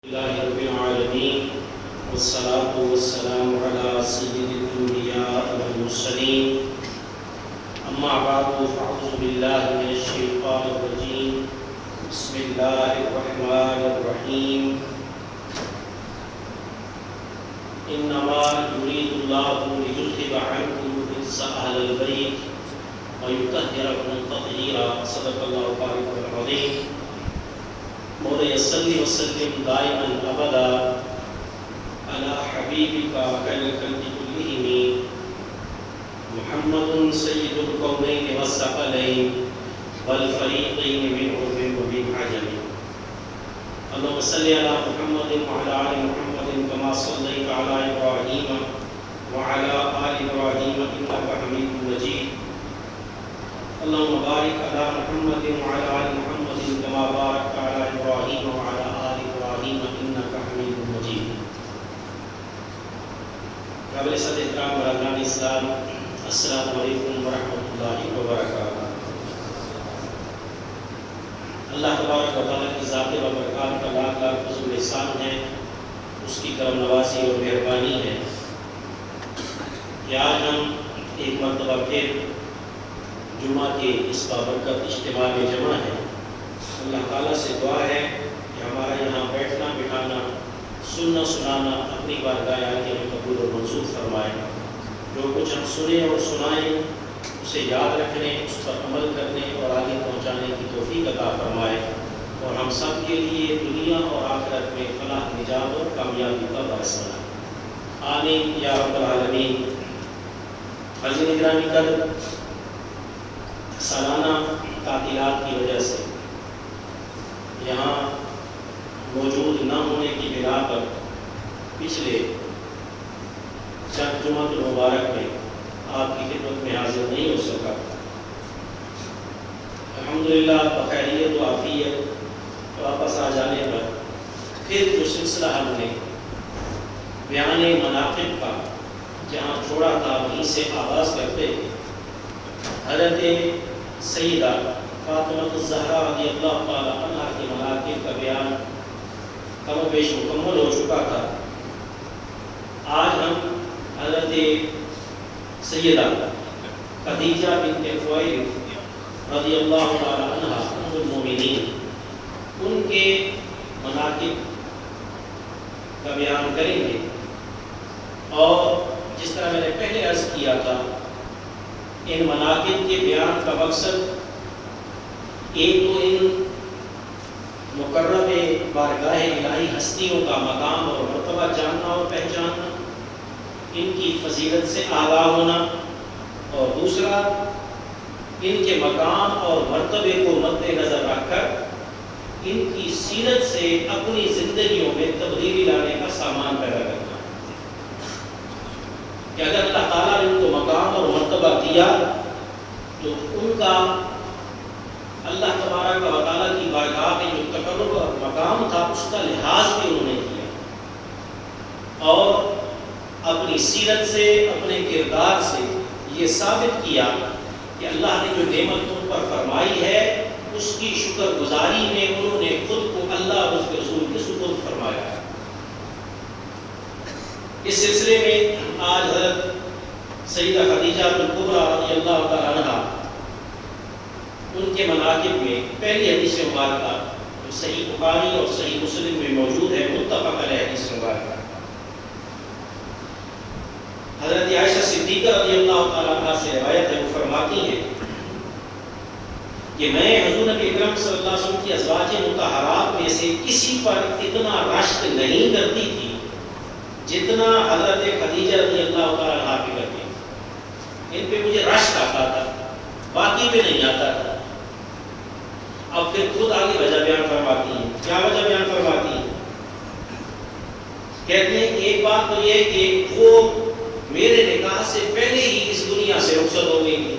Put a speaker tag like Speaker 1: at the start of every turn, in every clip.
Speaker 1: لله رب العالمين والصلاة والسلام على سيد الأنبياء والمرسلين أما بعد فأعوذ بالله من الشيطان الرجيم بسم الله الرحمن الرحيم إنما يريد الله ليذهب عنكم الرجس أهل البيت ويطهركم تطهيرا صدق الله العظيم مولا صلی وسلم دائما ابدا على حبیبک خیر الخلق کلہم محمد سید الکونین والثقلین والفریقین من عرب ومن عجم اللهم صل على محمد وعلى آل محمد كما صليت على إبراهيم وعلى آل إبراهيم إنك حميد مجيد اللهم بارك على محمد وعلى آل محمد كما باركت على إبراهيم وعلى آل إبراهيم إنك حميد مجيد. قابل صد احترام برادران اسلام، السلام علیکم ورحمۃ اللہ وبرکاتہ. اللہ تبارک و تعالیٰ کی ذات و برکات کا لاکھ لاکھ فضل و احسان ہے، اس کی کرم نوازی اور مہربانی ہے کہ آج ہم ایک مرتبہ پھر جمعہ کے اس بابرکت اجتماع میں جمع ہے. اللہ تعالیٰ سے دعا ہے کہ ہمارا یہاں بیٹھنا بٹھانا سننا سنانا اپنی بارگاہ عالیہ میں قبول اور منظور فرمائے. جو کچھ ہم سنیں اور سنائیں اسے یاد رکھنے، اس پر عمل کرنے اور آگے پہنچانے کی توفیق عطا فرمائے، اور ہم سب کے لیے دنیا اور آخرت میں فلاح نجات اور کامیابی کا باعث بنائے. آمین یا رب العالمین. عزیز گرامی، کل سالانہ تعطیلات کی وجہ سے یہاں موجود نہ ہونے کی بنا پر پچھلے چند جمعہ المبارک میں آپ کی خدمت میں حاضر نہیں ہو سکا. الحمدللہ بخیریت و عافیت واپس آ جانے پر پھر جو سلسلہ ہم نے بیان مناقب کا جہاں چھوڑا تھا وہیں سے آغاز کرتے حضرت سیدہ فاطمہ الزہرا رضی اللہ تعالی عنہا کی مناقب کا بیان کم و بیش مکمل ہو چکا تھا. آج ہم حضرت سیدہ خدیجہ بنت خویلد رضی اللہ تعالی عنہا ام المومنین ان کے مناقب کا بیان کریں گے. اور جس طرح میں نے پہلے عرض کیا تھا، ان مناقب کے بیان کا مقصد ایک تو ان مقرب بارگاہ الہی ہستیوں کا مقام اور مرتبہ جاننا اور پہچاننا، ان کی فضیلت سے آگاہ ہونا، اور دوسرا ان کے مقام اور مرتبے کو مد نظر رکھ کر ان کی سیرت سے اپنی زندگیوں میں تبدیلی لانے کا سامان پیدا کرنا کہ اگر اللہ تعالیٰ نے ان کو مقام اور مرتبہ دیا تو ان کا اللہ تبارک و تعالیٰ کی بارگاہ میں جو تقرب اور مقام تھا اس کا لحاظ بھی انہوں نے کیا، اور اپنی سیرت سے اپنے کردار سے یہ ثابت کیا کہ اللہ نے جو نعمت ان پر فرمائی ہے اس کی شکر گزاری میں انہوں نے خود کو اللہ اور اس کے رسول کے سپرد فرمایا ہے. اس سلسلے میں آج حضرت سیدہ خدیجہ الکبریٰ رضی اللہ تعالی عنہا ان کے مناقب میں پہلی حدیث مبارکہ جو صحیح بخاری اور صحیح مسلم میں موجود ہے، متفق علیہ حدیث مبارکہ، حضرت عائشہ صدیقہ رضی اللہ تعالی عنہا سے روایت ہے. وہ فرماتی ہیں کہ میں حضور نبی اکرم صلی اللہ علیہ وسلم کی ازواج مطہرات میں سے کسی پر اتنا رشک نہیں کرتی تھی جتنا حضرت خدیجہ رضی اللہ تعالی عنہا پہ کرتی تھی. ان پہ مجھے رشک آتا تھا، باقی پہ نہیں آتا تھا. اب پھر خود آگے وجہ بیان فرماتی ہیں. کیا وجہ بیان فرماتی ہیں؟ کہتے ہیں کہ ایک بات تو یہ کہ وہ میرے نکاح سے پہلے ہی اس دنیا سے رخصت ہو گئی تھی.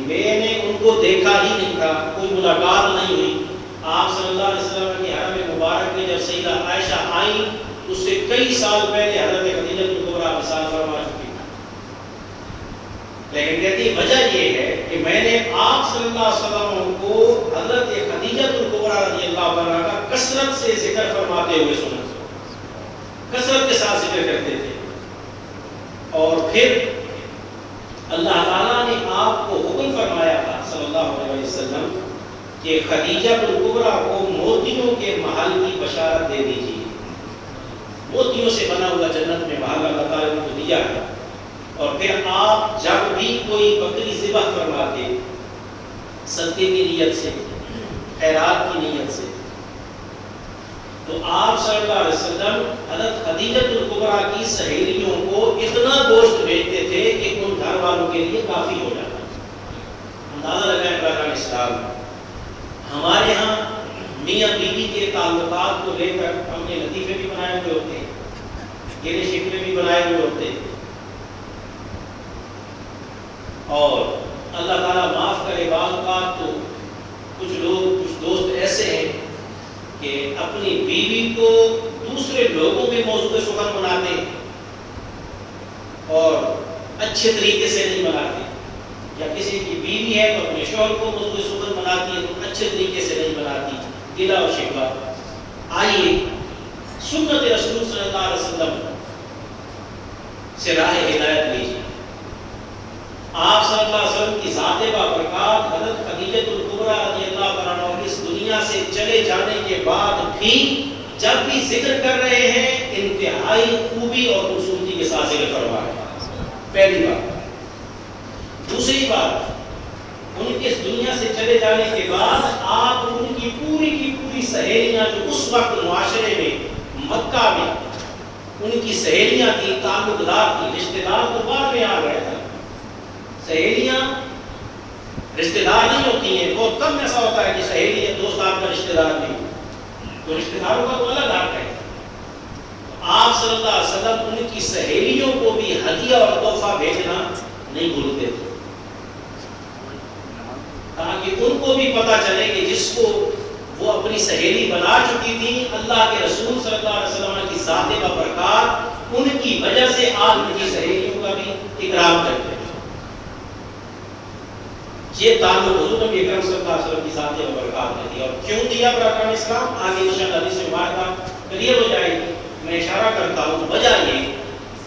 Speaker 1: میں نے ان کو دیکھا ہی نہیں تھا، کوئی ملاقات نہیں ہوئی. آپ صلی اللہ علیہ وسلم کے حرم مبارک میں جب سیدہ عائشہ آئیں اس سے کئی سال پہلے حضرت خدیجہ الکبریٰ وصال فرما چکی تھی. لیکن کہتی وجہ یہ ہے کہ میں نے آپ صلی اللہ علیہ وسلم کو حضرت خدیجہ الکبریٰ رضی اللہ عنہا کا کثرت سے ذکر فرماتے ہوئے سنا، کثرت کے ساتھ ذکر کرتے تھے. اور پھر اللہ تعالیٰ نے آپ کو حکم فرمایا تھا صلی اللہ علیہ وسلم کہ خدیجہ الکبریٰ کو موتیوں کے محل کی بشارت دے دیجیے. موتیوں سے بنا ہوا جنت میں محل اللہ تعالیٰ نے کو دیا ہے. اور پھر آپ جب بھی کوئی بکری ذبح فرماتے صدقے کی نیت سے، خیرات کی نیت سے، تو آپ صلی اللہ علیہ وسلم حضرت خدیجہ الکبریٰ کی سہیلیوں کو اتنا گوشت بھیجتے تھے کہ ان گھر والوں کے لیے کافی ہو جاتا. اندازہ لگائیں برادران اسلام، ہمارے ہاں میاں بیوی کے تعلقات کو لے کر ہم نے لطیفے بھی بنائے ہوئے ہوتے ہیں، گلے شکوے بھی بنائے ہوئے ہوتے ہیں. اور اللہ تعالیٰ معاف کرے، بعض اوقات تو کچھ لوگ، کچھ دوست ایسے ہیں کہ اپنی بیوی کو دوسرے لوگوں کے موضوع سخن بناتے ہیں اور اچھے طریقے سے نہیں بناتے. یا کسی کی بیوی ہے تو اپنے شوہر کو موضوع سخن بناتی ہے تو اچھے طریقے سے نہیں بناتی، گلہ اور شکوہ. آئیے سنت رسول صلی اللہ علیہ وسلم سے راہ ہدایت لیجیے. آپ صلی اللہ علیہ وسلم کی ذات بابرکات حضرت خدیجہ الکبریٰ رضی اللہ عنہا اس دنیا سے چلے جانے کے بعد بھی جب بھی ذکر کر رہے ہیں انتہائی خوبی اور خوبصورتی کے ساتھ ذکر کروا رہے ہیں. پہلی بات. دوسری بات، ان کے اس دنیا سے چلے جانے کے بعد آپ ان کی پوری سہیلیاں جو اس وقت معاشرے میں مکہ میں ان کی سہیلیاں تھیں، تعلق دار تھیں، رشتہ دار تو بعد میں آ گئے تھے. سہیلیاں رشتہ دار نہیں ہوتی ہیں. بہت کم ایسا ہوتا ہے کہ سہیلی یا دوست آپ کا رشتہ دار نہیں، تو رشتہ داروں کا تو الگ حق ہے. آپ صلی اللہ علیہ وسلم ان کی سہیلیوں کو بھی ہدیہ اور تحفہ بھیجنا نہیں بھولتے تھے، تاکہ ان کو بھی پتہ چلے کہ جس کو وہ اپنی سہیلی بنا چکی تھی، اللہ کے رسول صلی اللہ علیہ وسلم کی ذات بابرکات ان کی وجہ سے آج ان کی سہیلیوں کا بھی اکرام کرتے ہیں. یہ تعلق حضور نبی اکرم صلی اللہ علیہ وسلم کی ذات بابرکات نے دیا. اور کیوں دیا برادران اسلام؟ آگے انشاءاللہ حدیث مبارکہ کلیئر ہو جائے گی. میں اشارہ کرتا ہوں، وجہ یہ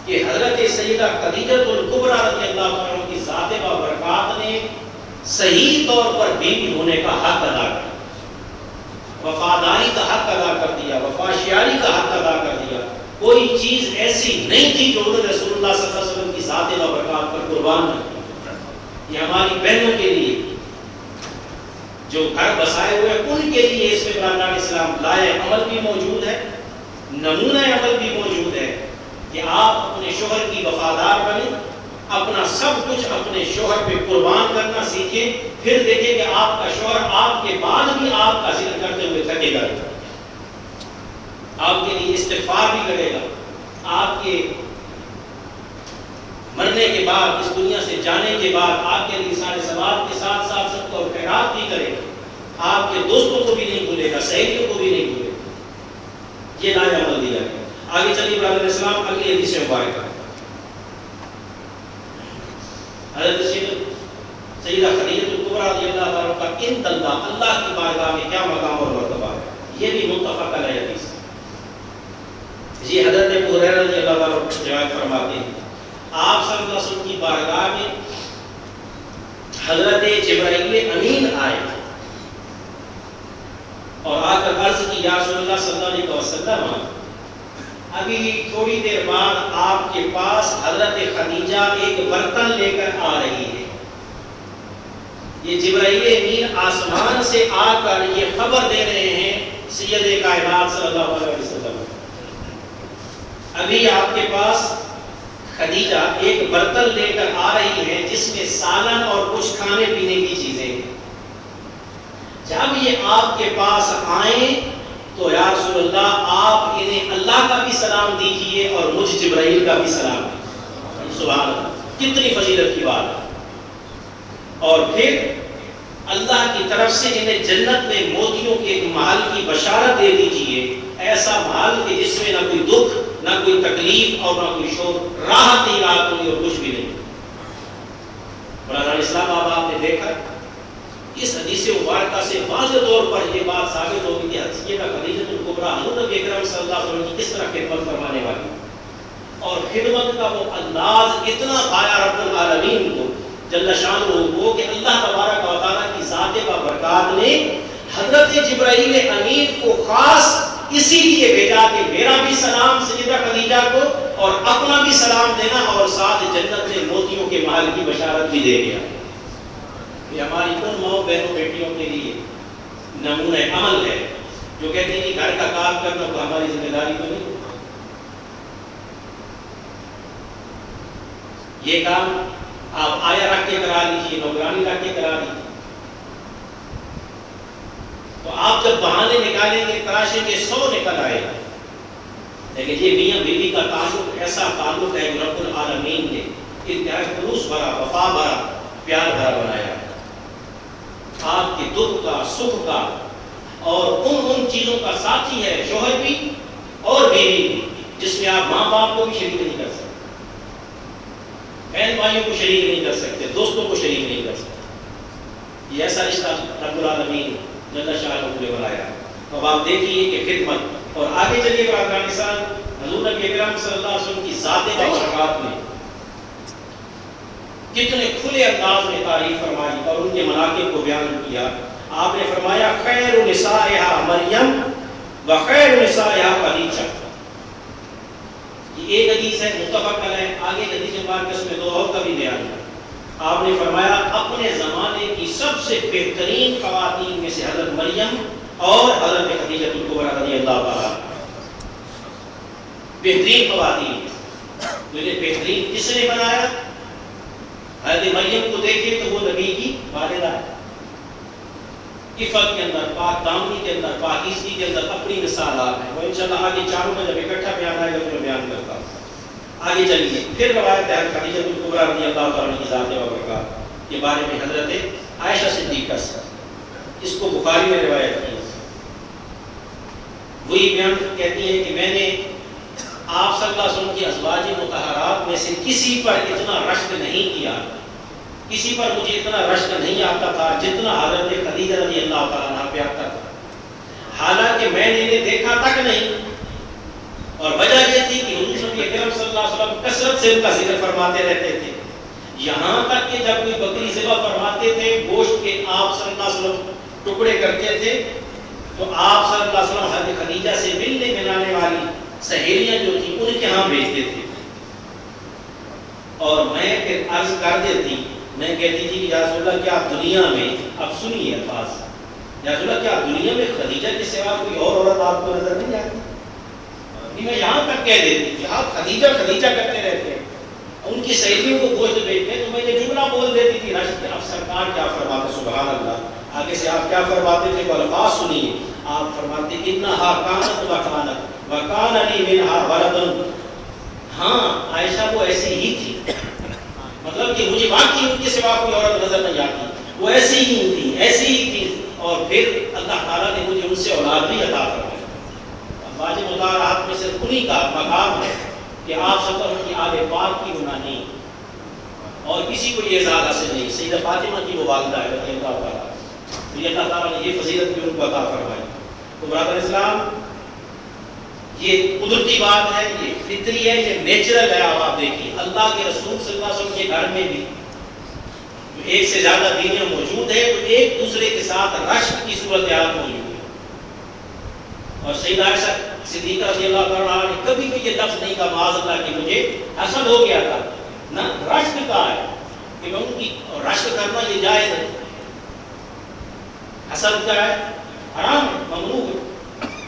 Speaker 1: کہ حضرت سیدہ خدیجہ الکبریٰ رضی اللہ عنہا کی ذات بابرکات نے صحیح طور پر بیوی ہونے کا حق ادا کیا، وفاداری کا حق ادا کر دیا، وفاشیاری کا حق ادا کر دیا. کوئی چیز ایسی نہیں تھی جو انہوں نے رسول اللہ صلی اللہ علیہ وسلم کی ذات بابرکات پر قربان کر دی. یہ ہماری بہنوں کے لیے جو گھر بسائے ہوئے ان کے لیے اس میں برادران اسلام لائق عمل بھی موجود ہے، نمونہ عمل بھی موجود ہے کہ آپ اپنے شوہر کی وفادار بنیں، اپنا سب کچھ اپنے شوہر پہ قربان کرنا سیکھیں. پھر دیکھیں کہ آپ کا شوہر آپ کے بعد بھی آپ کا ذکر کرتے ہوئے تھکے گا، آپ کے لیے استغفار بھی کرے گا، آپ کے مرنے کے بعد، اس دنیا سے جانے کے بعد آپ کے لیے سارے ثواب کے ساتھ ساتھ سب کو خیرات بھی کرے گا. آپ کے دوستوں کو بھی نہیں بھولے گا، سہیلیوں کو بھی نہیں بھولے گا. یہ لائق عمل دیا گیا. آگے چلیے برادر اسلام، اگلی حدیث مبارکہ حضرت سیدہ خدیجہ الکبریٰ رضی اللہ عنہا کا عند اللہ، اللہ کی بارگاہ میں کیا مقام اور مرتبہ ہے. یہ بھی متفق علیہ حدیث. یہ حضرت ابو ہریرہ رضی اللہ عنہ روایت فرماتے ہیں، آپ صلی اللہ علیہ وسلم کی بارگاہ میں حضرت جبرائیل امین آئے اور آ کر عرض کی، یا رسول اللہ صلی اللہ علیہ وسلم، ابھی تھوڑی دیر بعد آپ کے پاس حضرت خدیجہ ایک برتن لے کر آ رہی ہے. یہ جبرائیل امین آسمان سے آ کر یہ خبر دے رہے ہیں سید کائنات صلی اللہ علیہ وسلم، ابھی آپ کے پاس خدیجہ ایک برتن لے کر آ رہی ہے جس میں سالن اور کچھ کھانے پینے کی چیزیں ہیں. جب یہ آپ کے پاس آئیں تو یا رسول اللہ آپ انہیں اللہ کا بھی سلام دیجئے اور مجھ جبرائیل کا بھی سلام دیجئے. سبحان اللہ، کتنی فضیلت کی بات ہے. اور پھر اللہ کی طرف سے انہیں جنت میں موتیوں کے ایک محل کی بشارت دے دیجئے، ایسا محل کہ جس میں نہ کوئی دکھ، نہ کوئی تکلیف اور نہ کوئی شور، راحت ہی راحت ہوگی اور کچھ بھی نہیں. برادران اسلام، آپ نے دیکھا اس حدیث مبارکہ سے واضح طور پر یہ بات ثابت ہوگی کہ سیدہ خدیجہ الکبریٰ حضور نبی اکرم صلی اللہ علیہ وسلم کی کس طرح خدمت فرمانے والی، اور خدمت کا وہ انداز اتنا پایا رب العالمین کو جل شانہ کو کہ اللہ تبارک و تعالیٰ کی ذات برکات نے حضرت جبرائیل امین کو خاص اسی لیے بھیجا کہ میرا بھی سلام سیدہ خدیجہ کو اور اپنا بھی سلام دینا، اور ساتھ جنت میں موتیوں کے محل کی بشارت بھی دے گیا۔ یہ ہماری ان ماؤں بہنوں بیٹیوں کے لیے نمونہ عمل ہے جو کہتے ہیں کہ گھر کا کام کرنا تو ہماری ذمہ داری تو نہیں، یہ کام آپ آیا رکھ کے کرا لیجیے، نوکرانی رکھ کے کرا لیجیے۔ تو آپ جب بہانے نکالیں گے تراشیں گے 100 نکل آئے گا، لیکن یہ میاں بیوی کا تعلق ایسا تعلق ہے جو رب العالمین نے انتہائی خلوص بھرا، وفا بھرا، پیار بھرا بنایا۔ آپ کے دکھ کا، سکھ کا اور ان چیزوں کا ساتھی ہے شوہر بھی اور بیوی بھی، جس میں آپ ماں باپ کو بھی شریک نہیں کر سکتے، بہن بھائیوں کو شریک نہیں کر سکتے، دوستوں کو شریک نہیں کر سکتے۔ یہ ایسا رشتہ رب العالمین جل شانہ نے بنایا۔ اب آپ دیکھیے کہ خدمت، اور آگے چلیے برادران اسلام، حضور نبی اکرم صلی اللہ علیہ وسلم کی ذات برکات میں کتنے کھلے انداز میں تعریف فرمائی اور ان کے مناقب کو بیان کیا۔ آپ نے فرمایا خیر نسائها مریم و خیر نسائها خدیجہ۔ یہ ایک حدیث ہے متفق علیہ، آگے حدیث مبارکہ میں دو اور کا بھی بیان ہے۔ آپ نے فرمایا اپنے زمانے کی سب سے بہترین خواتین میں سے حضرت مریم اور حضرت خدیجہ الکبریٰ رضی اللہ تعالیٰ بہترین خواتین۔ انہیں بہترین کس نے بنایا؟ حضرت مریم کو دیکھیں تو وہ نبی کی والدہ ہے، عفت کے اندر، پاک دامنی کے اندر، پاکیزگی کے اندر اپنی مثالات ہیں۔ وہ انشاءاللہ آگے چاروں کا جب اکٹھا بیان آئے گا تو میں بیان کرتا ہوں۔ آگے چلیے، پھر روایت ہے خدیجہ الکبریٰ رضی اللہ تعالیٰ کی ذات و برکات کے بارے میں حضرت عائشہ صدیقہ سے، اس کو بخاری میں روایت کی۔ وہی بیان کہتی ہے کہ میں نے آپ صلی اللہ علیہ وسلم کی ازواج مطہرات میں سے کسی پر اتنا رشک نہیں کیا، کسی پر مجھے اتنا رشک نہیں آتا تھا جتنا حضرت خدیجہ رضی اللہ تعالیٰ عنہ پہ آتا تھا، حالانکہ میں نے انہیں دیکھا تک نہیں۔ اور وجہ یہ تھی کہ حضور نبی اکرم صلی اللہ علیہ وسلم کثرت سے ان کا ذکر فرماتے رہتے تھے، یہاں تک کہ جب کوئی بکری ذبح فرماتے تھے، گوشت کے آپ صلی اللہ علیہ وسلم ٹکڑے کرتے تھے، تو آپ صلی اللہ علیہ وسلم حضرت خدیجہ سے ملنے ملانے والی سہیلیاں جو تھیں ان کے ہاں بھیجتے تھے، اور میں پھر عرض کر دیتی، میں کہتی تھی کہ یا رسول اللہ کیا دنیا میں، اب سنیے الفاظ، یا رسول اللہ کیا دنیا میں خدیجہ کے سوا کوئی اور عورت آپ کو نظر نہیں آتی؟ میں یہاں تک کہہ دیتی کہ آپ خدیجہ خدیجہ کرتے رہتے ہیں، ان کی سہیلیوں کو گوشت بھیجتے ہیں، تو میں یہ جملہ بول دیتی تھی رشک کہ اب سرکار کیا فرماتے، سبحان اللہ، آگے سے آپ کیا فرماتے تھے، وہ الفاظ سنیے، آپ فرماتے انہا کانت و کانت و کان لی منہا ولد۔ ہاں عائشہ وہ ایسی ہی تھی، مطلب کہ مجھے واقعی ان کے سوا کوئی عورت نظر نہیں آتی، وہ ایسی ہی تھی، ایسی ہی تھی، اور پھر اللہ تعالیٰ نے مجھے ان سے اولاد بھی عطا فرمائی۔ ازواج مطہرات میں صرف انہی کا مقام ہے کہ آپ صلی اللہ علیہ وسلم کی آل پاک کی گناہی، اور کسی کو یہ اعزاز حاصل نہیں، سیدہ فاطمہ کی وہ والدہ ہے رضی اللہ تعالیٰ، تو یہ اللہ تعالیٰ نے یہ فضیلت بھی ان کو عطا فرمائی۔ تو برادر اسلام، یہ قدرتی بات ہے، یہ فطری ہے، یہ نیچرل ہے۔ آپ دیکھیے اللہ کے رسول صلی اللہ علیہ وسلم کے گھر میں بھی ایک سے زیادہ بیویاں موجود ہیں، تو ایک دوسرے کے ساتھ رشک کی صورتحال موجود ہے، اور سیدہ عائشہ صدیقہ رضی اللہ تعالیٰ عنہ نے کبھی بھی یہ لفظ نہیں کہا معاذ اللہ کہ مجھے حسد ہو گیا تھا، نہ رشک کا ہے کہ میں ان کی رشک کرنا یہ جائز ہے، حسد کیا ہے، حرام ہے، ممنوع ہے۔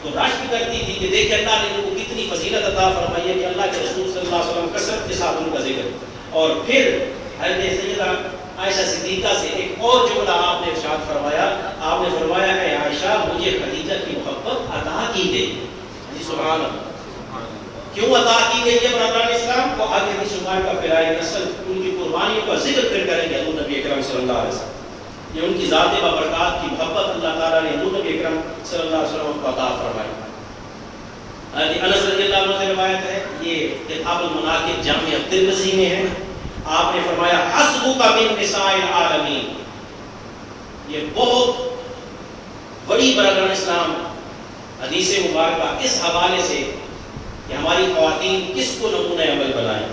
Speaker 1: تو رشک کرتی تھی کہ دیکھیں اللہ نے ان کو کتنی فضیلت عطا فرمائی ہے کہ اللہ کے رسول صلی اللہ علیہ وسلم کثرت کے ساتھ ان کا ذکر۔ اور پھر حضرت سیدہ عائشہ صدیقہ سے ایک اور جملہ آپ نے ارشاد فرمایا، آپ نے فرمایا ہے عائشہ مجھے خدیجہ کی محبت عطا کی گئی۔ سبحان اللہ، کیوں عطا کی گئی ہے برادران اسلام کو آگے حدیث مبارکہ کا پھر آئے گا، اصل ان کی قربانیوں کا ذکر پھر کریں گے حضور نبی اکرم صلی اللہ علیہ وسلم۔ یہ ان کی ذات بابرکات کی محبت اللہ تعالیٰ نے حضور نبی اکرم صلی اللہ علیہ وسلم کو عطا فرمائی۔ حضرت انس رضی اللہ عنہ سے روایت ہے، یہ کتاب المناقب جامع ترمذی میں ہے، آپ نے فرمایا حسبک من نساء العالمین، یہ بہت بڑی برادران اسلام حدیث مبارکہ اس حوالے سے کہ ہماری خواتین کس کو نمونہ عمل بنائیں،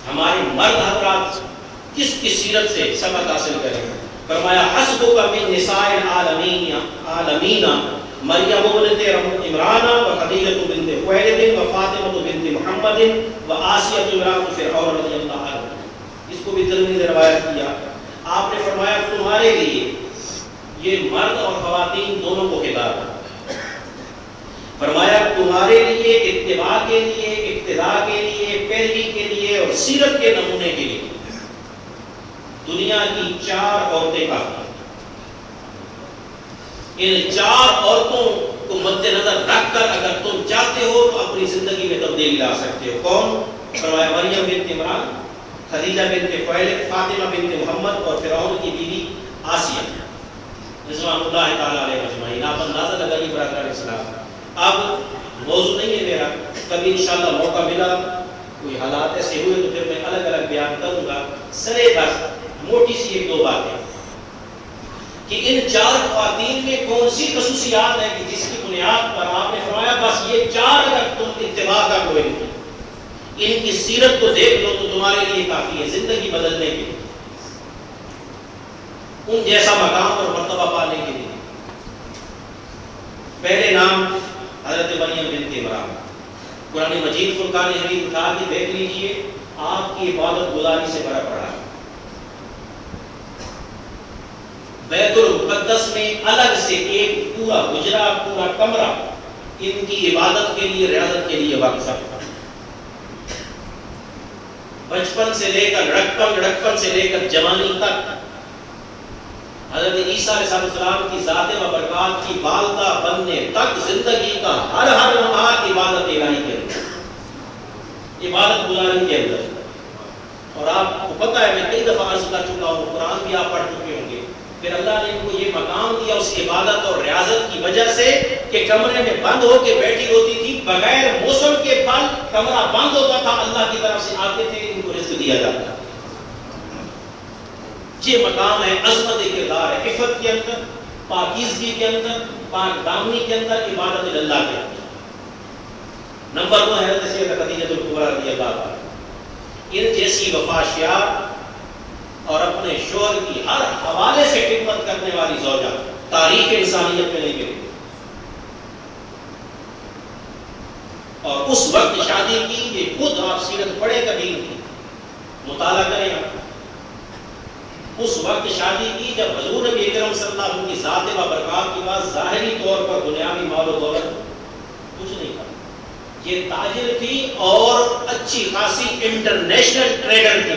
Speaker 1: ہمارے مرد حضرات کس کی سیرت سے سبق حاصل کریں. فرمایا حسبک من نساء العالمین مریم بنت عمران و خدیجہ بنت خویلد و فاطمہ بنت محمد و آسیہ امرأۃ فرعون رضی اللہ عنہ. اس کو بھی ترمذی نے روایت کیا. آپ نے فرمایا تمہارے لیے، یہ مرد اور خواتین دونوں کو خطاب ہے، فرمایا تمہارے لیے اتباع کے لیے، اقتداء کے لیے، پیروی کے لیے اور سیرت کے نمونے کے لیے دنیا کی 4 عورتیں کافی ہیں. ان 4 عورتوں کو مد نظر رکھ کر اگر تم چاہتے ہو تو اپنی زندگی میں تبدیلی لا سکتے ہو. کون؟ فرمایا مریم بنت عمران، خدیجہ بنت خویلد، فاطمہ بنت محمد اور فرعون کی بیوی آسیہ رضوان اللہ تعالی علیہ اجمعین. آپ اندازہ لگائیے برادران اسلام. اب موضوع نہیں ہے میرا، کبھی انشاءاللہ موقع ملا، کوئی حالات ایسے ہوئے تو پھر میں الگ الگ بیان کروں گا. سرے بس موٹی سی 1-2 باتیں کہ ان 4 خواتین میں کون سی خصوصیات ہیں کہ جس کی بنیاد پر آپ نے فرمایا بس یہ 4 اگر تم اتباع کر لو، ان کی سیرت کو دیکھ لو تو تمہارے لیے کافی ہے زندگی بدلنے کے لیے، ان جیسا مقام اور مرتبہ پانے کے لیے. پہلے نام حضرت مریم بنت عمران. قرآن مجید فرقان حمید اٹھا کے دیکھ لیجئے، آپ کی عبادت گزاری سے بھرا پڑا ہے. بیت المقدس میں الگ سے ایک پورا حجرہ، پورا کمرہ ان کی عبادت کے لیے، ریاضت کے لیے وقف ہے. بچپن سے لے کر لڑکپن سے لے کر جوانی تک حضرت عیسیٰ علیہ السلام کی ذات و برکات کی والدہ بننے تک زندگی کا ہر لمحہ عبادت الہی کے اندر، عبادت گزاری کے اندر. اور آپ کو پتہ ہے میں کئی دفعہ عرض کر چکا ہوں، قرآن بھی آپ پڑھ چکے ہوں گے، پھر اللہ نے ان کو یہ مقام دیا اس عبادت اور ریاضت کی وجہ سے کہ کمرے میں بند ہو کے بیٹھی ہوتی تھی، بغیر موسم کے پھل کمرہ بند ہوتا تھا، اللہ کی طرف سے آتے تھے، ان کو رزق دیا جاتا تھا. یہ مقام ہے عظمت کردار ہے، عفت کے اندر، پاکیزگی کے اندر، پاک دامنی کے اندر، عبادت اللہ کے اندر. نمبر 2 حضرت سیدہ خدیجہ کبریٰ رضی اللہ عنہا. ان جیسی وفاشیار اور اپنے شوہر کی ہر حوالے سے خدمت کرنے والی زوجہ تاریخ انسانیت میں نہیں ملی. اور اس وقت شادی کی، یہ خود آپ سیرت پڑھیں کبھی مطالعہ کریں آپ. اس وقت شادی کی جب حضور نبی اکرم صلی اللہ علیہ وسلم کی ذات و برکات کے بعد ظاہری طور پر دنیاوی مال و دولت کچھ نہیں تھا. یہ تاجر تھی اور اچھی خاصی انٹرنیشنل ٹریڈر تھی.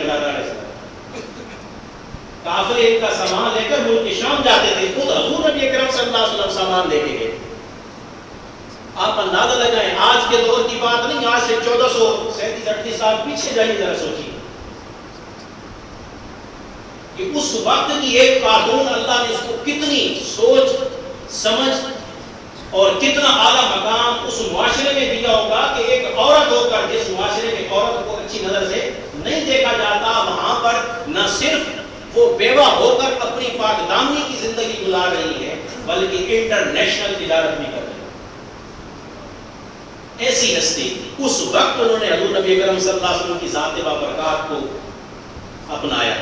Speaker 1: کافر ان کا سامان لے کر ملک شام جاتے تھے، خود حضور نبی اکرم صلی اللہ علیہ وسلم سامان لے کے گئے. آپ اندازہ لگائیں، آج کے دور کی بات نہیں، آج سے 1437-38 سال پیچھے جائیے ذرا سوچیے کہ اس وقت کی ایک خاتون اللہ نے اس کو کتنی سوچ سمجھ اور کتنا اعلیٰ مقام اس معاشرے میں دیا ہوگا کہ ایک عورت ہو کر جس معاشرے میں عورت کو اچھی نظر سے نہیں دیکھا جاتا، وہاں پر نہ صرف وہ بیوہ ہو کر اپنی پاک دامنی کی زندگی گزار رہی ہے بلکہ انٹرنیشنل تجارت بھی کر رہی ہے. ایسی ہستی اس وقت انہوں نے حضور نبی اکرم صلی اللہ علیہ وسلم کی ذات و برکات کو اپنایا.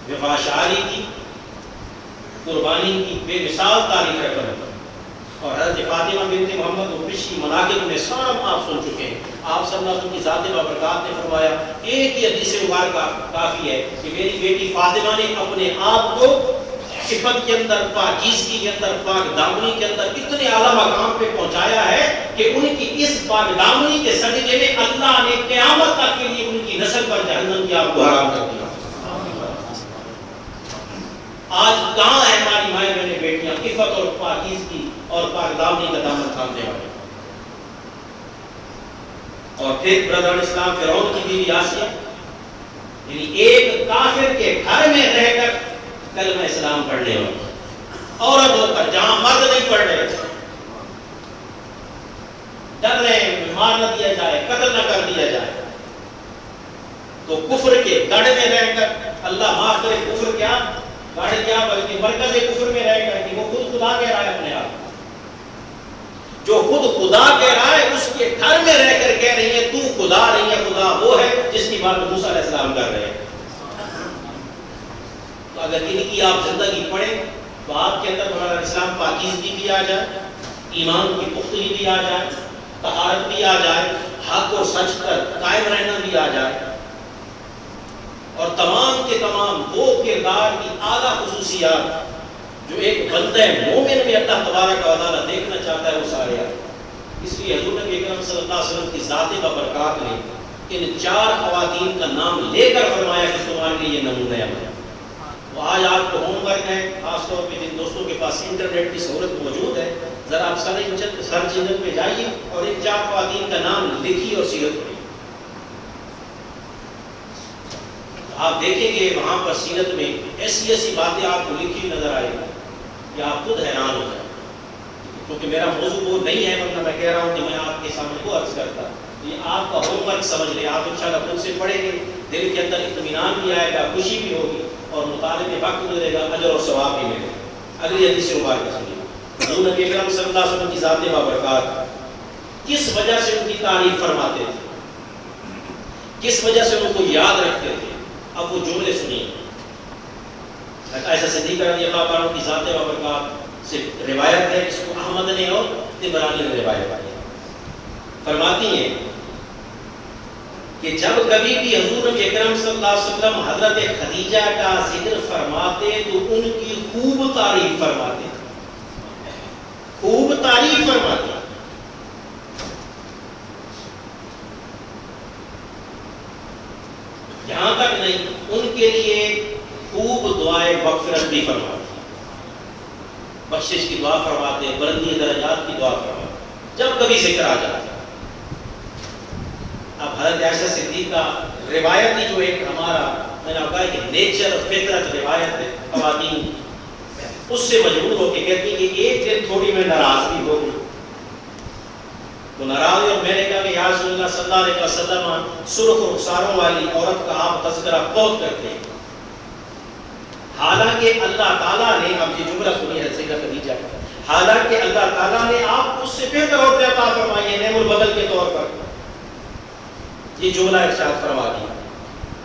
Speaker 1: وفاشاری کی، قربانی کی بے مثال تاریخ رقم. اور حضرت فاطمہ بنت محمد و پچھلی مناقب میں سب آپ سن چکے ہیں. آپ صلی اللہ علیہ وسلم کی ذات و برکات نے فرمایا، ایک ہی حدیث مبارکہ کافی ہے کہ میری بیٹی فاطمہ نے اپنے آپ کو عفت کے اندر، پاکیزگی کے اندر، پاک دامنی کے اندر اتنے اعلیٰ مقام پہ پہنچایا ہے کہ ان کی اس پاک دامنی کے صدقے میں اللہ نے قیامت تک کے لیے ان کی نسل پر جہنم کی آگ کو حرام کر دیا. آج کہاں ہے ہماری مائیں بہنیں بیٹیاں عفت اور پاکیزگی اور پاک دامنی کا دامن تھامنے والے؟ اور پھر برادران اسلام فرعون کی بیوی آسیہ، یعنی ایک کافر کے گھر میں رہ کر کلمہ اسلام پڑھنے والی عورت ہو کر، جہاں مرد نہیں پڑھ رہے، ڈر رہے ہیں مار نہ دیا جائے، قتل نہ کر دیا جائے، تو کفر کے گڑھ میں رہ کر، اللہ معاف کرے کفر کیا گڑھ کیا بلکہ مرکز کفر میں رہ کر کہ وہ خود خدا کہہ رہا ہے اپنے آپ، خدا کہہ رہا ہے، اس کے گھر میں رہ کر کہہ رہی ہے تو خدا نہیں ہے، خدا وہ ہے جس کی بات موسیٰ علیہ السلام کر رہے ہیں۔ تو اگر ان کی آپ زندگی پڑھیں تو آپ کے اندر ہمارا اسلام پاکیزگی بھی آ جائے، ایمان کی پختگی بھی آ جائے، طہارت بھی آ جائے، حق اور سچ پر قائم رہنا بھی آ جائے، اور تمام کے تمام وہ کردار کی اعلیٰ خصوصیات جو ایک بندہ مومن میں اللہ تبارک و تعالیٰ دیکھنا چاہتا ہے وہ سارے آئے۔ اس لیے حضور نبی اکرم صلی اللہ علیہ وسلم کی ذات بابرکات نے ان 4 خواتین کا نام لے کر فرمایا کہ تمہارے لیے یہ نمونہ ہے۔ وہ آج آپ کو ہوم ورک ہے، خاص طور پہ جن دوستوں کے پاس انٹرنیٹ کی سہولت موجود ہے، ذرا آپ سرچ انجن پہ جائیے اور ان 4 خواتین کا نام لکھیے اور سیرت پڑھیے۔ آپ دیکھیں گے وہاں پر سیرت میں ایسی ایسی باتیں آپ کو لکھی نظر آئے گی کہ آپ خود حیران ہو جائیں۔ کیونکہ میرا موضوع وہ نہیں ہے، ورنہ میں کہہ رہا ہوں کہ میں آپ کے سامنے وہ عرض کرتا، یہ آپ کا ہوم ورک سمجھ لیں۔ آپ انشاءاللہ خود سے پڑھیں گے، دل کے اندر اطمینان بھی آئے گا، خوشی بھی ہوگی، اور مطالعے میں وقت ملے گا، اجر اور ثواب بھی ملے گا۔ اگلی حدیث مبارکہ سنیے۔ حضور نبی اکرم صلی اللہ علیہ وسلم کی ذات بابرکات کس وجہ سے ان کی تعریف فرماتے تھے، کس وجہ سے ان کو یاد رکھتے تھے؟ اب وہ جملے سنیے۔ عائشہ صدیقہ رضی اللہ عنہ کی ذات بابرکات سے روایت ہے، اس کو احمد نے اور طبرانی نے روایت کی، فرماتی ہیں کہ جب کبھی بھی حضور نبی اکرم صلی اللہ علیہ وسلم حضرت خدیجہ کا ذکر فرماتے تو ان کی خوب تعریف فرماتے، خوب تعریف فرماتے۔ یہاں تک نہیں، ان کے لیے خوب دعائے مغفرت بھی فرماتے، بخشش کی دعا فرماتے، بلندی درجات کی دعا فرماتے جب کبھی ذکر آ جاتا۔ اب حضرت عائشہ صدیقہ روایت ہی جو ایک ہمارا میں نے کہا کہ نیچر اور فطرت روایت ہے خواتین، اس سے مجبور ہو کے کہتی کہ ایک دن تھوڑی میں ناراض بھی ہو گئی، تو ناراض ہوئی اور میں نے کہا کہ یا رسول اللہ صلی اللہ علیہ وسلم سرخ رخساروں والی عورت کا آپ تذکرہ بہت کرتے ہیں، حالانکہ اللہ تعالیٰ نے، اب یہ جملہ سنیے سیدہ خدیجہ کا، حالانکہ اللہ تعالیٰ نے آپ کو اس سے بہتر عورتیں عطا فرمائی ہیں نعم البدل کے طور پر، یہ جملہ ارشاد فرما دیا۔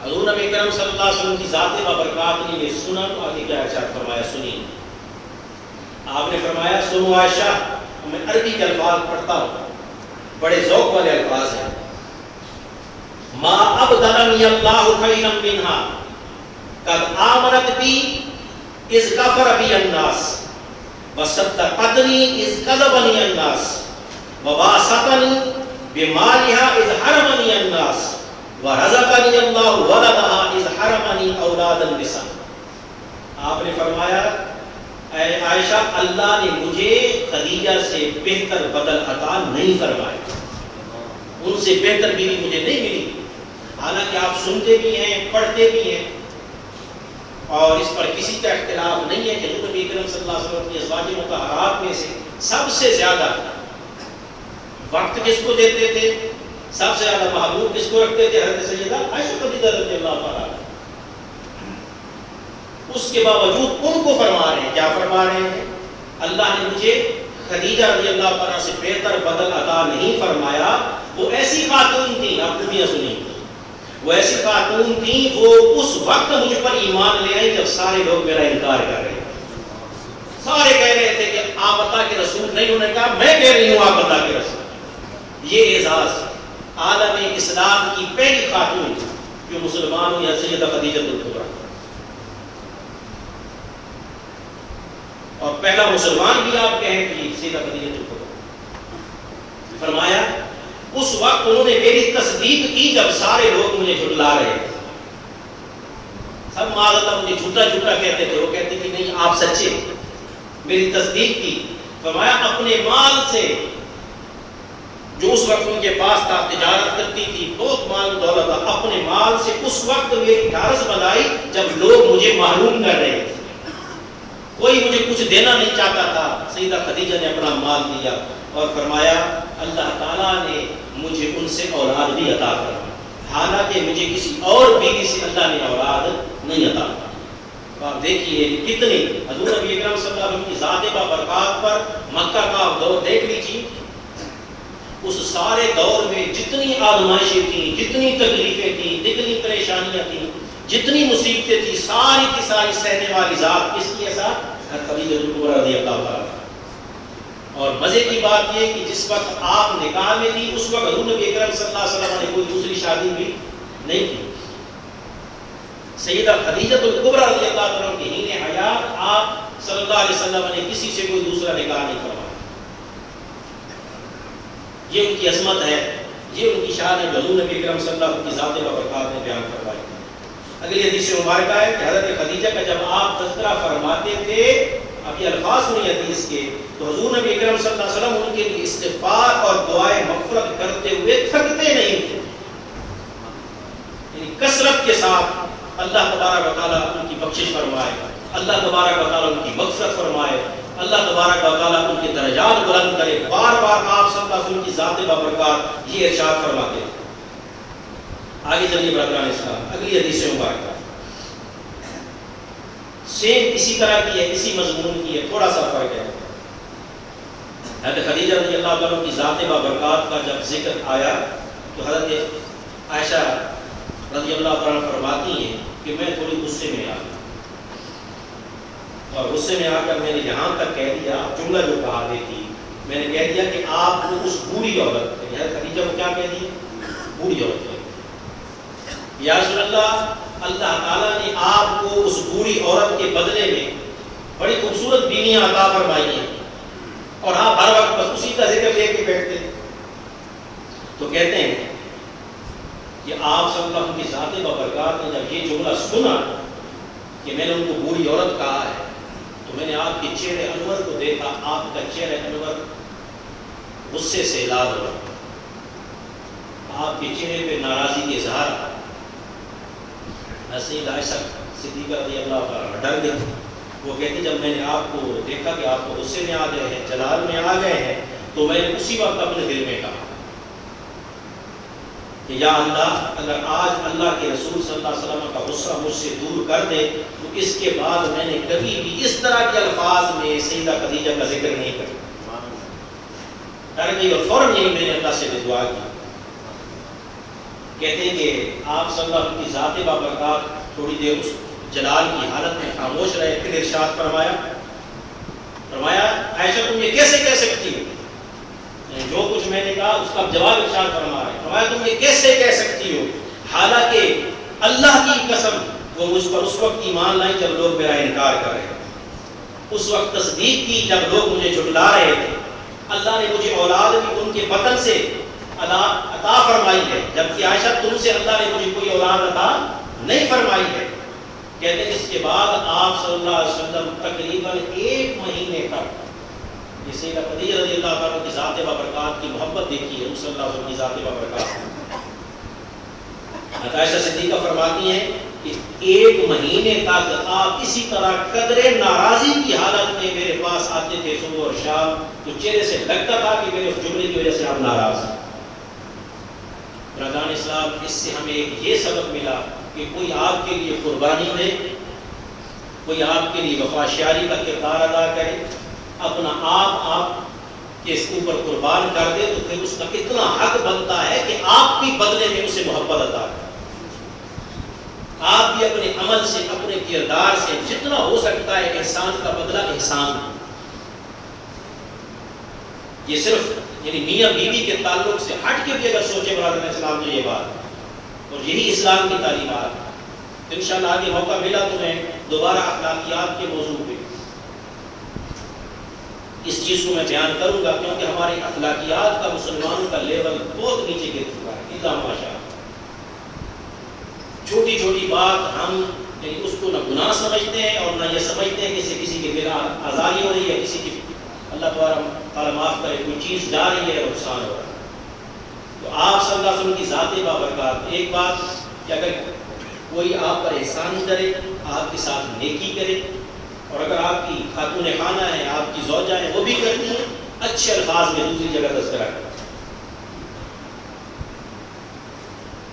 Speaker 1: حضور نبی کرم صلی اللہ علیہ وسلم کی ذات بابرکات نے یہ سنا تو آگے کیا ارشاد فرمایا سنیے۔ آپ نے فرمایا سنو عائشہ، میں عربی کے الفاظ پڑھتا ہوں، بڑے ذوق والے الفاظ ہیں۔ ما ابدلنی اللہ خیرا منہا قد آمنت بی اذ کفر بی الناس وصدقتنی اذ کذبنی الناس وواسطنی بمالہا اذ حرمنی الناس ورزقنی اللہ ولدہا اذ حرمنی اولاد النساء۔ آپ نے فرمایا اے عائشہ، اللہ نے مجھے خدیجہ سے بہتر بدل عطا نہیں فرمایا، ان سے بہتر بیوی مجھے نہیں ملی۔ حالانکہ آپ سنتے بھی ہیں، پڑھتے بھی ہیں، اور اس پر کسی کا اختلاف نہیں ہے کہ حضور نبی کریم صلی اللہ علیہ وسلم کی ازواج مطہرات میں سے سب سے زیادہ وقت کس کو دیتے تھے، سب سے زیادہ محبوب کس کو رکھتے تھے؟ حضرت سیدہ عائشہ خدیجہ رضی اللہ عنہا۔ اس کے باوجود ان کو فرما رہے ہیں، کیا فرما رہے ہیں؟ اللہ نے مجھے خدیجہ رضی اللہ عنہا سے بہتر بدل عطا نہیں فرمایا۔ وہ ایسی خاتون تھیں، آپ خوبیاں سنیں، وہ ایسی خاتون تھیں، وہ اس وقت مجھ پر ایمان لے آئی جب سارے لوگ میرا انکار کر رہے تھے، سارے کہہ رہے تھے کہ آپ اللہ کے رسول نہیں، انہوں نے کہا میں کہہ رہی ہوں آپ اللہ کے رسول۔ یہ اعزاز عالم اسلام کی پہلی خاتون جو مسلمان ہوئی، سیدہ خدیجہ الکبریٰ، اور پہلا مسلمان بھی آپ کہیں کہ سیدہ خدیجہ الکبریٰ۔ فرمایا اس وقت انہوں نے میری تصدیق کی جب سارے لوگ مجھے جھٹلا رہے تھے، سب معذرت مجھے جھوٹا جھوٹا کہتے تھے، وہ کہتے کہ نہیں آپ سچے، میری تصدیق کی۔ فرمایا اپنے مال سے جو اس وقت ان کے پاس تھا، تجارت کرتی تھی، بہت مال دولت تھا، اپنے مال سے اس وقت میری ڈھارس بندائی جب لوگ مجھے محروم کر رہے تھے، کوئی مجھے کچھ دینا نہیں چاہتا تھا، سیدہ خدیجہ نے اپنا مال دیا اور فرمایا اللہ تعالیٰ نے مجھے ان سے اولاد بھی عطا فرمائی، حالانکہ مجھے کسی اور بیوی سے اللہ نے اولاد نہیں عطا فرمائی۔ تو آپ دیکھیے کتنی حضور نبی اکرم صلی اللہ علیہ وسلم کی ذات بابرکات پر مکہ کا دور دیکھ لیجیے، اس سارے دور میں جتنی آزمائشیں تھیں، جتنی تکلیفیں تھیں، جتنی پریشانیاں تھیں، جتنی مصیبتیں تھیں، ساری کی ساری سہنے والی ذات کس کی ہے؟ ساتھ خدیجہ کبریٰ رضی اللہ تعالیٰ عنہا۔ اور مزے کی بات یہ کہ جس وقت آپ نکاح میں تھی اس وقت حضور نبی اکرم صلی اللہ علیہ وسلم نے کوئی دوسری شادی بھی نہیں کی۔ سیدہ خدیجہ کبریٰ رضی اللہ تعالیٰ عنہ کی حین حیات آپ صلی اللہ علیہ وسلم نے کسی سے کوئی دوسرا نکاح نہیں کروایا۔ یہ ان کی عظمت ہے، یہ ان کی شان ہے جو حضور نبی اکرم صلی اللہ علیہ وسلم کی ذات و برکات نے بیان کروائی۔ اگلی حدیث مبارکہ ہے کہ حضرت خدیجہ کا جب آپ تذکرہ فرماتے تھے، اب یہ الفاظ ہوئی حدیث کے، تو حضور نبی اکرم صلی اللہ علیہ وسلم ان کے لیے استغفار اور دعائے مغفرت کرتے ہوئے تھکتے نہیں تھے، یعنی کثرت کے ساتھ اللہ تبارک و تعالیٰ ان کی بخشش فرمائے، اللہ تبارک و تعالیٰ ان کی مغفرت فرمائے، اللہ تبارک و تعالیٰ ان کے درجات بلند کرے۔ بار بار آپ صلی اللہ علیہ وسلم کی ذات بابرکات یہ ارشاد فرماتے ہیں۔ آگے چلیے برادران اسلام، اگلی حدیث مبارکہ سیم اسی طرح کی ہے، اسی مضمون کی ہے، تھوڑا سا فرق ہے۔ حضرت خدیجہ رضی اللہ عنہ کی ذات بابرکات کا جب ذکر آیا تو حضرت عائشہ رضی اللہ عنہ فرماتی ہیں کہ میں تھوڑی غصے میں آ گئی، اور غصے میں آ کر میں نے یہاں تک کہہ دیا، جملہ جو کہا گئی تھی، میں نے کہہ دیا کہ آپ کو اس بوڑھی عورت، حضرت خدیجہ کو کیا کہہ دیا؟ بوڑھی عورت۔ یا رسول اللہ، اللہ تعالیٰ نے آپ کو اس بوڑھی عورت کے بدلے میں بڑی خوبصورت بیویاں عطا فرمائی ہیں، اور آپ ہر وقت بس اسی کا ذکر لے کے بیٹھتے ہیں۔ تو کہتے ہیں کہ آپ صلی اللہ علیہ وسلم کی ذات بابرکات نے جب یہ جملہ سنا کہ میں نے ان کو بوڑھی عورت کہا ہے، تو میں نے آپ کے چہرے انور کو دیکھا، آپ کا چہرے انور غصے سے لال ہو رہا، آپ کے چہرے پہ ناراضی کے اظہار۔ سیدہ عائشہ صدیقہ رضی اللہ عنہا ڈر گئی، وہ کہتی جب میں نے آپ کو دیکھا کہ آپ کو غصے میں آ گئے ہیں، جلال میں آ گئے ہیں، تو میں نے اسی وقت اپنے دل میں کہا کہ یا اللہ، اگر آج اللہ کے رسول صلی اللہ علیہ وسلم کا غصہ مجھ سے دور کر دے تو اس کے بعد میں نے کبھی بھی اس طرح کے الفاظ میں سیدہ خدیجہ کا ذکر نہیں کرا۔ ڈر گئی اور فوراً یہی میں نے اللہ سے دعا کی۔ کہتے ہیں کہ آپ صلی اللہ علیہ وسلم کی ذات بابرکات تھوڑی دیر اس جلال کی حالت میں خاموش رہے، پھر ارشاد فرمایا عائشہ تم یہ کیسے کہہ سکتی ہو؟ جو کچھ میں نے کہا اس کا جواب ارشاد فرما رہے ہیں۔ فرمایا تم یہ کیسے کہہ سکتی ہو، حالانکہ اللہ کی قسم وہ مجھ پر اس وقت ایمان لائی جب لوگ میرا انکار کر رہے تھے، اس وقت تصدیق کی جب لوگ مجھے جھٹلا رہے تھے۔ اللہ نے مجھے اولاد بھی ان کے بطن سے عطا فرمائی ہے، جبکہ عائشہ تم سے اللہ نے مجھے کوئی اولاد عطا نہیں فرمائی ہے۔ کہتے ہیں اس کے بعد آپ صلی اللہ علیہ وسلم تقریباً 1 مہینے تک، یہ سیدہ خدیجہ رضی اللہ عنہا کی ذات بابرکات کی محبت دیکھی ہے، صلی اللہ علیہ وسلم کی ذات بابرکات۔ عائشہ صدیقہ فرماتی ہیں کہ 1 مہینے تک آپ اسی طرح قدرے ناراضی کی حالت میں میرے پاس آتے تھے صبح اور شام، تو چہرے سے لگتا تھا کہ میرے اس جملے کی وجہ سے آپ ناراض ہیں۔ برادران اسلام، اس سے ہمیں ایک یہ سبق ملا کہ کوئی آپ کے لیے قربانی دے، کوئی آپ کے لیے وفاشیاری کا کردار ادا کرے، اپنا آپ کے اس اوپر قربان کر دے، تو پھر اس کا اتنا حق بنتا ہے کہ آپ بھی بدلے میں اسے محبت عطا کریں۔ آپ بھی اپنے عمل سے، اپنے کردار سے جتنا ہو سکتا ہے احسان کا بدلہ احسان۔ یہ صرف یعنی میاں بیوی کے تعلق سے ہٹ کے بھی اگر سوچے برادران اسلام تو یہ بات، اور یہی اسلام کی تعلیمات۔ انشاءاللہ آگے موقع ملا تو میں دوبارہ اخلاقیات کے موضوع پہ اس چیز کو میں بیان کروں گا، کیونکہ ہمارے اخلاقیات کا مسلمانوں کا لیول بہت نیچے گر چکا ہے، الا ماشاء اللہ۔ چھوٹی چھوٹی بات ہم یعنی اس کو نہ گناہ سمجھتے ہیں اور نہ یہ سمجھتے ہیں کہ اسے کسی کی بلا آزاری ہو رہی ہے، کسی کی اللہ تعالیٰ معاف کرے کوئی چیز جا رہی ہے اور نقصان ہو رہا ہے۔ تو آپ صلی اللہ علیہ وسلم کی ذات بابرکات، ایک بات کہ اگر کوئی آپ پر احسان کرے، آپ کے ساتھ نیکی کرے، اور اگر آپ کی خاتون خانہ ہیں، آپ کی زوجہ ہیں، وہ بھی کرتی ہیں، اچھے الفاظ میں دوسری جگہ تذکرہ کریں۔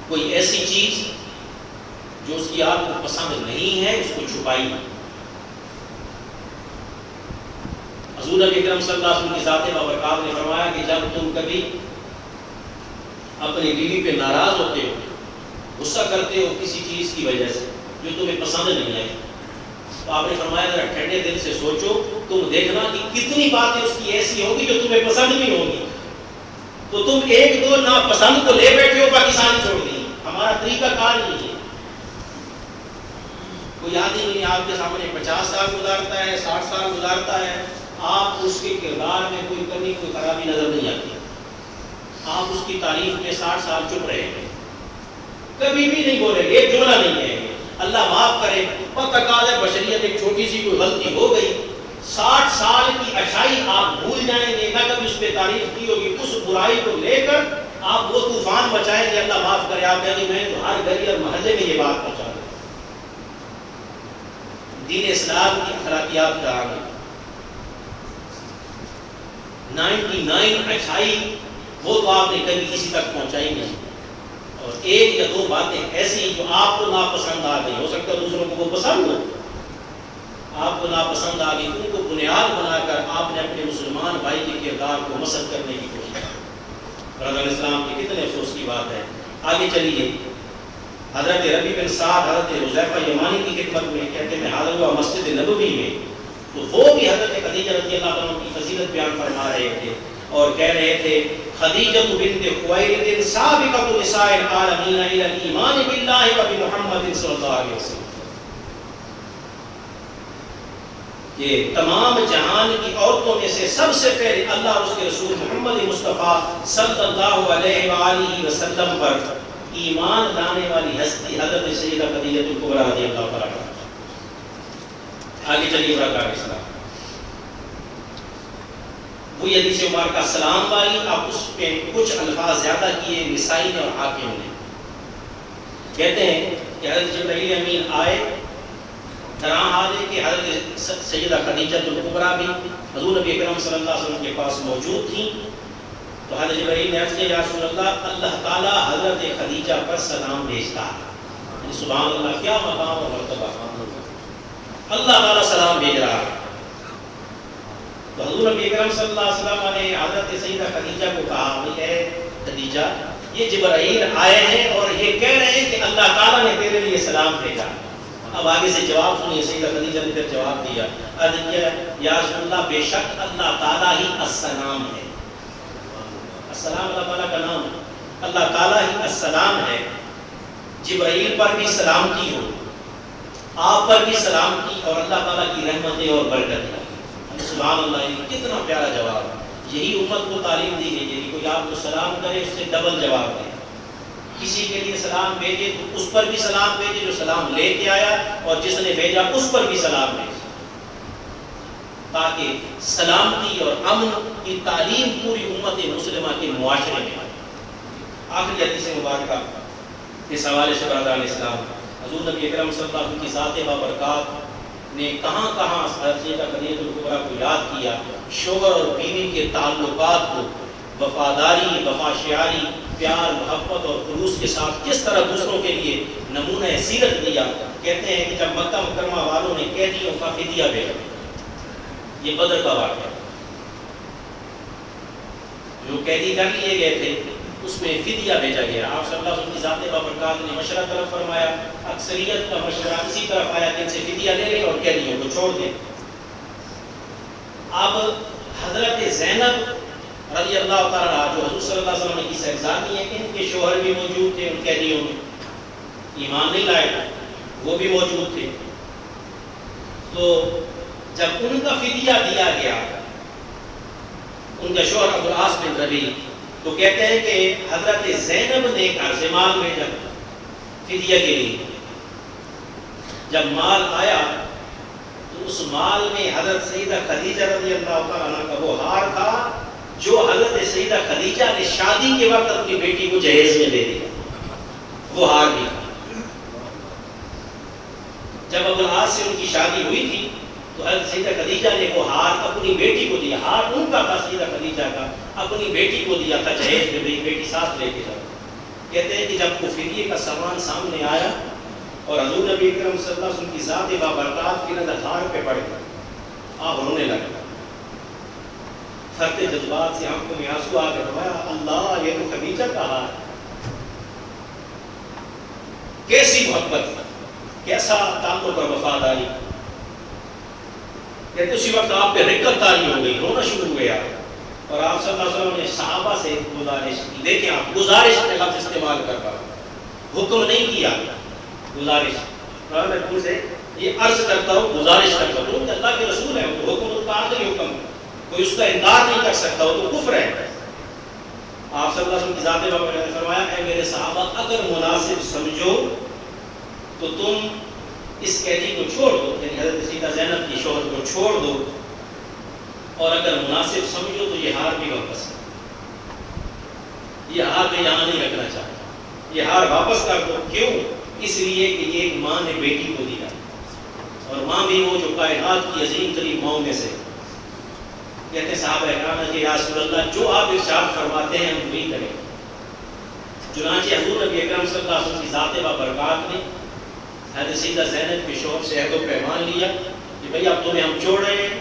Speaker 1: کوئی ایسی چیز جو اس کی آپ کو پسند نہیں ہے اس کو چھپائیے۔ حضور نبی اکرم صلی اللہ علیہ وسلم کی ذات بابرکات نے فرمایا کہ جب تم کبھی اپنی بیوی پہ ناراض ہوتے ہو, غصہ کرتے ہو کسی چیز کی وجہ سے جو تمہیں پسند نہیں آئی, تو آپ نے فرمایا ذرا ٹھنڈے دل سے سوچو, تم دیکھنا کہ کتنی باتیں اس کی ایسی ہوگی جو تمہیں پسند نہیں ہوگی. تو تم ایک دو ناپسند کو لے بیٹھے ہو, پاکستان چھوڑ دی. ہمارا طریقہ کار نہیں ہے. کوئی آدمی نہیں آپ کے سامنے 50 سال گزارتا ہے, 60 سال گزارتا ہے, آپ اس کے کردار میں کوئی کمی کوئی خرابی نظر نہیں آتی. آپ اس کی تعریف میں 60 سال چپ رہے ہیں, کبھی بھی نہیں بولے, ایک جملہ نہیں ہے. اللہ معاف کرے, تقاضۂ بشریت ایک چھوٹی سی کوئی غلطی ہو گئی, 60 سال کی اچھائی آپ بھول جائیں گے, نہ کبھی اس پہ تعریف کی ہوگی, اس برائی کو لے کر آپ وہ طوفان مچائیں گے. اللہ معاف کرے, آپ کہیں گے میں تو ہر گلی اور محلے میں یہ بات پہنچا دوں. دین اسلام کی اخلاقیات کا آگے 99 اچھائی وہ تو آپ نے کبھی کسی تک پہنچائی نہیں, اور ایک یا دو باتیں ایسی جو آپ کو ناپسند آ گئی, ہو سکتا ہے دوسروں کو وہ پسند ہو, آپ کو ناپسند آ گئی, ان کو بنیاد بنا کر آپ نے اپنے مسلمان بھائی کے کردار کو مسخ کرنے کی کوشش کی. برادر اسلام کی کتنے افسوس کی بات ہے. آگے چلیے, حضرت ربیع بن سعد حضرت حذیفہ یمانی کی خدمت میں کہتے ہیں حاضر ہوا مسجد نبوی میں, تو وہ بھی حضرت خدیجہ رضی اللہ عنہ کی فضیلت بیان فرما رہے تھے اور کہہ رہے تھے خدیجہ بنت خویلد سابقۃ نساء العالمین الی الایمان باللہ و بمحمد صلی اللہ علیہ وسلم, کہ تمام جہان کی عورتوں میں سے سب سے پہلے اللہ اور اس کے رسول محمد مصطفیٰ صلی اللہ علیہ وآلہ وسلم پر ایمان لانے والی ہستی حضرت سیدہ خدیجہ الکبریٰ رضی اللہ عنہا. آگے چلیے برادر اسلام, وہی حدیث مبارکہ کا سلام والی, آپ اس پہ کچھ الفاظ زیادہ کیے نسائی نے اور حاکم نے. کہتے ہیں کہ حضرت جبرائیل امین آئے, دران حال کہ حضرت سیدہ خدیجہ الکبریٰ بھی حضور نبی اکرم صلی اللہ علیہ وسلم کے پاس موجود تھیں. تو حضرت جبرائیل نے عرض کیا یا رسول اللہ, اللہ تعالیٰ حضرت خدیجہ پر سلام بھیجتا ہے. سبحان اللہ, کیا مقام اور مرتبہ, اللہ تعالیٰ سلام بھیج رہا ہے. تو حضور نبی اکرم صلی اللہ علیہ وسلم نے حضرت سیدہ خدیجہ کو کہا اے خدیجہ, یہ جبرائیل آئے ہیں اور یہ کہہ رہے ہیں کہ اللہ تعالیٰ نے تیرے لیے سلام بھیجا. اب آگے سے جواب سنیے, سیدہ خدیجہ نے پھر جواب دیا, عرض کیا یا رسول اللہ, بے شک اللہ تعالیٰ ہی السلام ہے. السلام اللہ تعالیٰ کا نام ہے, اللہ تعالیٰ ہی السلام ہے. جبرائیل پر بھی سلام کی ہو, آپ پر بھی سلام کی, اور اللہ تعالیٰ کی رحمتیں اور برکتیں. سبحان اللہ, کتنا پیارا جواب. یہی امت کو تعلیم دی گئی ہے, کوئی آپ کو سلام کرے اس سے ڈبل جواب دے. کسی کے لیے سلام بھیجے تو اس پر بھی سلام بھیجے جو سلام لے کے آیا, اور جس نے بھیجا اس پر بھی سلام بھیجے, تاکہ سلامتی اور امن کی تعلیم پوری امت مسلمہ کے معاشرے میں آئے. آخری حدیث مبارکہ اس حوالے سے برادران اسلام, حضور نبی اکرم صلی اللہ علیہ وسلم کی ذات بابرکات نے کہاں کہاں سیدہ خدیجہ الکبریٰ کو یاد کیا, شوہر اور بیوی کے تعلقات کو وفاداری, وفاشیاری, پیار, محبت اور خلوص کے ساتھ کس طرح دوسروں کے لیے نمونہ سیرت دیا. کہتے ہیں کہ جب مکہ مکرمہ والوں نے قیدیوں کا فدیہ بھیجا, یہ بدر کا واقعہ, جو قیدی کر لیے گئے تھے اس میں فدیہ بھیجا گیا. آپ صلی اللہ علیہ وسلم کی ذات بابرکات نے مشورہ طرف فرمایا, اکثریت کا مشورہ اسی طرف آیا کہ ان سے فدیہ لے لیں اور قیدیوں کو چھوڑ دیں. اب حضرت زینب رضی اللہ تعالیٰ جو حضور صلی اللہ علیہ وسلم کی صاحبزادی ہیں, ان کے شوہر بھی موجود تھے ان قیدیوں میں, ایمان نہیں لائے, وہ بھی موجود تھے. تو جب ان کا فدیہ دیا گیا, ان کا شوہر ابوالعاص بن ربیع, تو کہتے ہیں کہ حضرت زینب نے قرض مال بھیجا فدیہ کے لیے. جب مال آیا تو اس مال میں حضرت سیدہ خدیجہ رضی اللہ عنہا کا وہ ہار تھا جو حضرت سیدہ خدیجہ نے شادی کے وقت اپنی بیٹی کو جہیز میں دے دیا, وہ ہار بھی. جب ابوالعاص سے ان کی شادی ہوئی تھی تو حضرت سیدہ خدیجہ نے وہ ہار اپنی بیٹی کو دیا. ہار ان کا تھا, سیدہ خدیجہ کا, اپنی بیٹی کو دیا تھا جہیز میں, بیٹی ساتھ لے کے جاؤ. کہتے ہیں کہ جب وہ فدیے کا سامان سامنے آیا اور حضور نبی اکرم صلی اللہ علیہ وسلم کی ذات بابرکات کی نظر ہار پہ پڑ گئی, آپ رونے لگے. فرتے جذبات سے آنکھوں میں آنسو آ گئے, فرمایا اللہ یہ تو خدیجہ کا ہار, محبت، کیسا تعلق اور وفاداری. کہتے اسی وقت آپ پہ رقت طاری ہو گئی، رونا شروع ہو گیا. اور آپ صلی اللہ علیہ وسلم نے صحابہ سے گزارش کی. دیکھیں آپ، گزارش کا لفظ استعمال کر رہا ہوں، حکم نہیں کیا، گزارش. میں تم سے یہ عرض کرتا ہوں، گزارش کرتا ہوں کہ اللہ کے رسول ہے، تو حکم ان کا آخری حکم، کوئی اس کا انکار نہیں کر سکتا، وہ تو کفر ہے. آپ صلی اللہ علیہ وسلم کی ذات بابا نے فرمایا، اے میرے صحابہ، اگر مناسب سمجھو تو تم اس قیدی کو چھوڑ دو، یعنی حضرت سیدہ زینب کی شوہر کو چھوڑ دو، اور اگر مناسب سمجھو تو یہ ہار بھی واپس کر. یہ ہار میں یہاں نہیں رکھنا چاہتا، یہ ہار واپس کر دو. کیوں؟ اس لیے کہ یہ ایک ماں نے بیٹی کو دیا، اور ماں بھی وہ جو کائنات کی عظیم ترین ماؤں میں سے. کہتے صحابہ اکرام کہ یا رسول اللہ، جو آپ ارشاد فرماتے ہیں ہم وہی کریں. چنانچہ حضور نبی اکرم صلی اللہ علیہ وسلم کی ذات بابرکات نے حضرت سیدہ زینب کے شوہر سے عہد و پیمان لیا کہ بھئی اب تمہیں ہم چھوڑ رہے ہیں،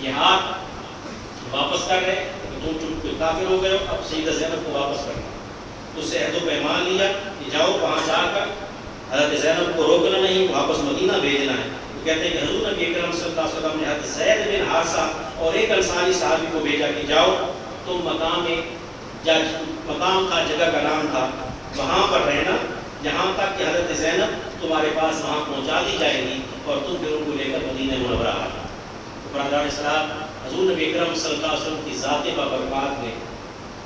Speaker 1: یہ ہاتھ واپس کر رہے ہیں، تم چونکہ کافر ہو گئے ہو، اب سیدہ زینب کو واپس کرنا. تو اس سے عہد و پیمان لیا کہ جاؤ وہاں جا کر حضرت زینب کو روکنا نہیں، واپس مدینہ بھیجنا ہے. تو کہتے ہیں کہ حضور نبی اکرم صلی اللہ علیہ وسلم نے حضرت زید بن حارثہ اور ایک انصاری صحابی کو بھیجا کہ جاؤ تم مقام کا، جگہ کا نام تھا، وہاں پر رہنا یہاں تک کہ حضرت زینب تمہارے پاس وہاں پہنچا دی جائے گی، اور تم پھر ان کو لے کر مدینہ منورہ آنا. برادران اسلام، حضور نبی اکرم صلی اللہ علیہ وسلم کی ذات بابرکات نے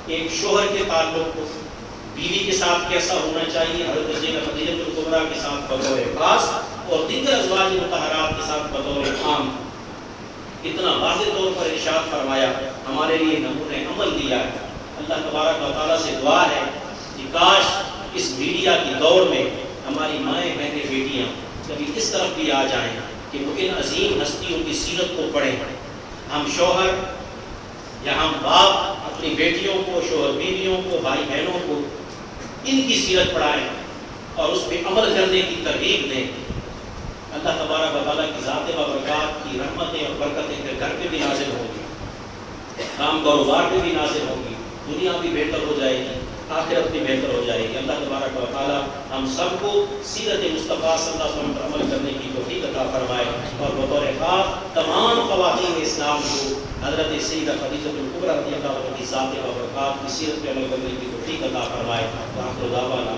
Speaker 1: ایک شوہر کے تعلق کو بیوی کے ساتھ کیسا ہونا چاہیے، حضرت سیدہ خدیجہ الکبریٰ کے ساتھ بطور خاص اور دیگر ازواج مطہرات کے ساتھ بطور عام اتنا واضح طور پر ارشاد فرمایا، ہمارے لیے نمونۂ عمل دیا ہے. اللہ تبارک و تعالیٰ سے دعا ہے کہ کاش اس میڈیا کی دوڑ میں ہماری مائیں بہنیں بیٹیاں کبھی اس طرف بھی آ جائیں کہ وہ ان عظیم ہستیوں کی سیرت کو پڑھیں. ہم شوہر یا ہم باپ اپنی بیٹیوں کو، شوہر بیویوں کو، بھائی بہنوں کو ان کی سیرت پڑھائیں اور اس پہ عمل کرنے کی ترغیب دیں. اللہ تبارک و تعالیٰ کی ذات بابرکات کی رحمتیں اور برکتیں پھر گھر پہ بھی نازل ہوں گی، کام کاروبار پہ بھی نازل ہوں گی، دنیا بھی بہتر ہو جائے گی، آخرت بھی بہتر ہو جائے گی. اللہ تبارک و تعالیٰ ہم سب کو سیرت مصطفیٰ صلی اللہ علیہ وسلم پر عمل کرنے کی توفیق عطا فرمائے، اور بطور خاص تمام خواتین اسلام کو حضرت سیدہ خدیجہ الکبریٰ رضی اللہ عنہا کی ذات بابرکات کی سیرت پہ عمل کرنے کی توفیق عطا فرمائے. وآخر دعوانا